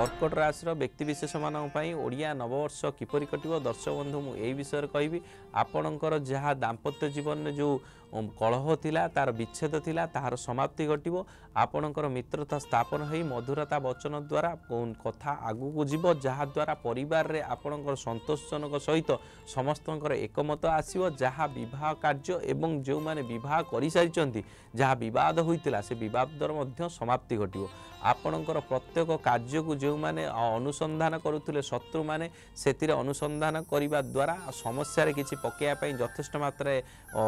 कर्कट राशि व्यक्तिशेष मानी ओडिया नववर्ष किपरि कटिबो दर्शक बंधु मु एई विषय कहबी आपणकर जहाँ दाम्पत्य जीवन जो कलह थिला तार विच्छेद थिला तार समाप्ति घटिबो आपणकर मित्रता स्थापन होई मधुरता वचन द्वारा कथा आगु को जीवो जहाँ द्वारा परिवार रे आपणकर संतोषजनक सहित समस्तंकर एकमत आसीबो जहाँ विवाह कार्य एवं जो माने विवाह करि सारिचंती जहाँ विवाद होइतिला से विवादर मध्य समाप्ति घटिबो आपणकर प्रत्येक कार्य को जो माने अनुसंधान करुथिले शत्रु माने सेतिरे अनुसंधान करिबा द्वारा समस्या रे किछि पकेया पई यथेष्ट मात्रा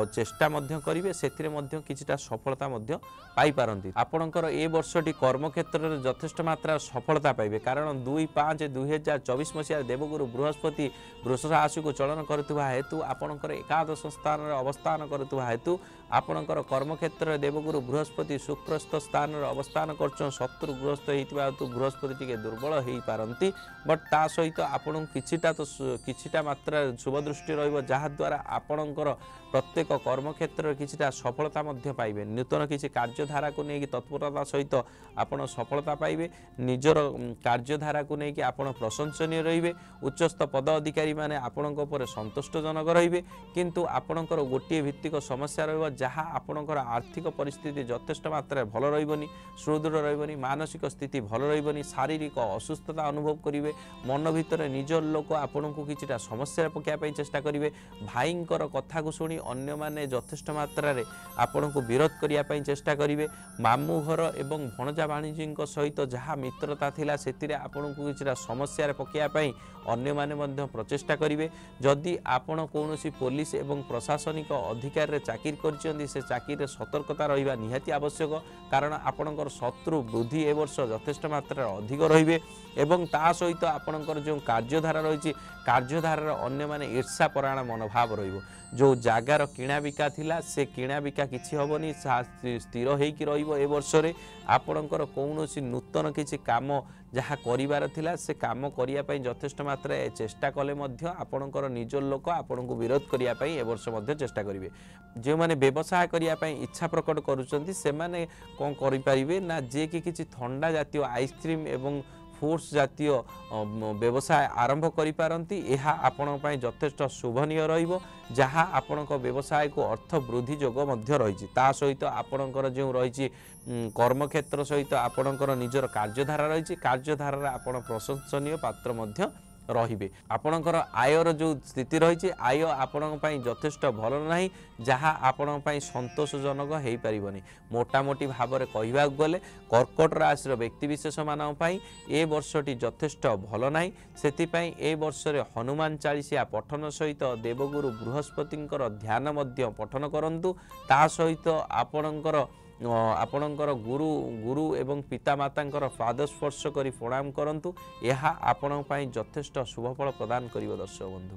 चेष्टा मध्य करिवे सेतिरे मध्य किछिटा सफलता मध्य पाई पारंती आपणकर ए वर्षटी कर्म क्षेत्र रे यथेष्ट मात्रा सफलता पाइबे कारण 2/5/2024 मसिया देवगुरु बृहस्पति वृष राशि को चलन करथुवा हेतु आपणकर एकादश स्थान रे अवस्थान करथुवा हेतु आपणकर कर्म क्षेत्र रे देवगुरु बृहस्पति शुक्रस्थ स्थान रे अवस्थान करछन शत्रु ग्रस्त हेतिबा हेतु बृहस्पति टिके दुर्बल हेई पारंती बट ता सहित आपण किछिटा मात्रा शुभ दृष्टि रहिबो जहा द्वारा आपणकर प्रत्येक कर्म क्षेत्र किछिटा सफलता मध्य पाइबे नूतन किछि कार्यधारा को नेकी तत्परता सहित आपण सफलता पाइबे निजर कार्यधारा को नेकी आपण प्रशंसनीय रहिबे उच्चस्थ पद अधिकारी माने आपणक ऊपर संतुष्टजनक रहिबे किंतु आपणकर गोटिए भित्तिक समस्या रहिबो जहा आपणकर आर्थिक परिस्थिति यथेष्ट मात्रा भल रहिबोनी सुदृढ़ रहिबोनी मानसिक स्थिति भल रहिबोनी शारीरिक असुस्थता अनुभव करिवे मन भितर निजर लोक आपणको किछिटा समस्या पकेया पई चेष्टा करिवे भाईंकर कथा को सुनी अन्य माने यथेष्ट मात्रा रे आपणको विरोध करिया पई चेष्टा करिवे मामू घर एवं भणजा वाणिज्यिक सहित जहाँ मित्रता थिला सेतिरे आपणको किछिटा समस्या रे पकेया पई अन्य माने मध्य प्रचेष्टा करिवे जदि आपण कोनोसी पुलिस एवं प्रशासनिक अधिकारी रे चाकरी करचंदी से चाकरी रे सतर्कता रहिबा निहाती आवश्यक कारण आपणकर शत्रु वृद्धि ए वर्ष यथेष्ट मात्रा अधिक रहिबे एवं ता सहित आपणकर जो कार्यधारा रहिछि कार्यधारा अन्य माने ईर्षा परायण मनोभाव रहिबो जो जागार किणा बिका थिला से किणा बिका किछि हबनी स्थिर हेकि रहिबो ए वर्ष रे आपणकर कौनसी नूतन किछि काम जहाँ करिवार थिला से काम करिया पई यथेष्ट मात्रा चेष्टा कले मध्य आपणकर निज लोक आपणको विरोध करिया पई ए वर्ष मध्य चेष्टा करिवे जे माने व्यवसाय करिया पई इच्छा प्रकट करूचंती से माने कोन करि परिबे ना जे कि किछि ठंडा जातीय आइसक्रीम एवं फूड्स जातीय व्यवसाय आरंभ करि पारंती एहा आपण पई यथेष्ट शुभनीय रहिबो जहाँ आपणक व्यवसाय को अर्थ वृद्धि जोग मध्य रहिछि ता सहित आपणकर जो रहिछि कर्म क्षेत्र सहित आपणकर निजर कार्यधारा रहिछि कार्यधारा आपण प्रशंसनीय पात्र मध्य रहिबे आपणकर आयर जो स्थिति रहिछि आय आपणक पई यथेष्ट भल नाही जहाँ आपणक पई संतोषजनक हेई परिबनी मोटामोटी भाव रे कहिबा गले कर्कट राशि रो व्यक्ति विशेष मानक पई ए वर्षटी यथेष्ट भल नाही सेति पई ए वर्ष रे हनुमान चालीसा पठन सहित देवगुरु बृहस्पतिंकर ध्यान मध्य पठन करंतु ता सहित आपणकर गुरु एवं पिता मातांकर पादस्पर्श करी प्रणाम करंतु एहा आपण पई यथेष्ट शुभफल प्रदान करिवो दर्शक बंधु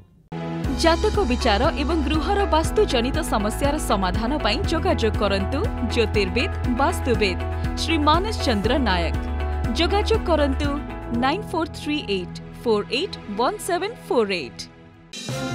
जातक विचार एवं गृहर वास्तु जनित समस्यार समाधान पई जोगाजोग करंतु ज्योतिर्विद वास्तुविद श्री मानस चंद्र नायक जोगाजोग करंतु 9438481748।